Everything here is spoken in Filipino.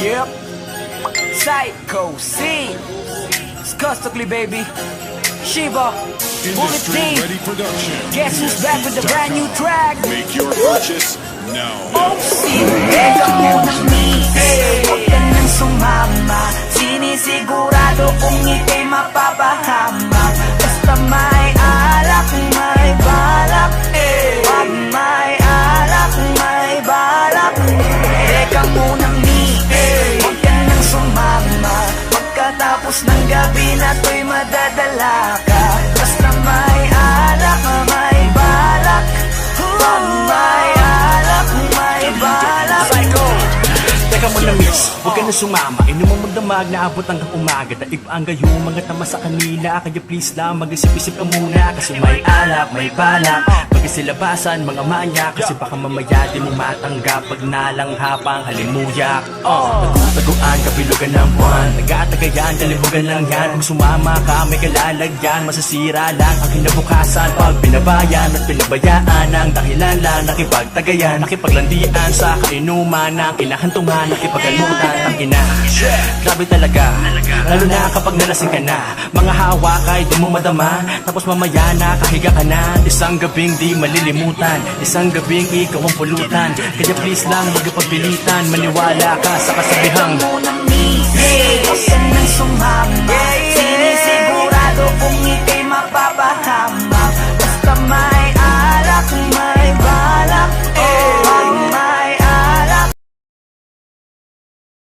Yep. Psycho C. Skustokly, baby. Shiva. Bullet Industry Team. Ready Production. Guess who's back with a brand new track? Make your purchase now. Oh, sinigega mo ng misis. Huwag ka nang sumama. Sinisigurado kung ika'y mapapahama. Basta may alak, may balak. Pag may alak, may balak. Teka muna, misis. Huwag ka nang sumama. Pagkatapos ng gabi na to'y madadala ka. Basta may alak, may balak. Pag may alak, may balak. Psycho. Teka mo na miss, huwag ka na sumama. Inuman magdamag na abot hanggang umaga. Daig ang gayo, mga tama sa kanila. Kaya please lang, mag-isip-isip ka muna. Kasi may alak, may balak. Pagkasilabasan, mga manya. Kasi baka mamaya di mo matanggap. Pag nalanghapang halimuyak. Taguan, kapilugan ng buwan. Nag-aatagayan, kalibugan lang yan. Kung sumama ka, may kalalagyan. Masasira lang ang kinabukasan. Pag binabayan at pinabayaan ang dahilan lang. Nakipagtagayan, nakipaglandian sa kainuman ng kinahantungan. Nakipagalutan, tangina. Grabe talaga, lalo na kapag nalasing ka na. Mga hawak ay di mo madama. Tapos mamaya nakahiga ka na. Isang gabing di malilimutan. Isang gabing ikaw ang pulutan. Kaya please lang, magpagpilitan. Maniwala ka sa kasabihang Huwag ka nang sumama.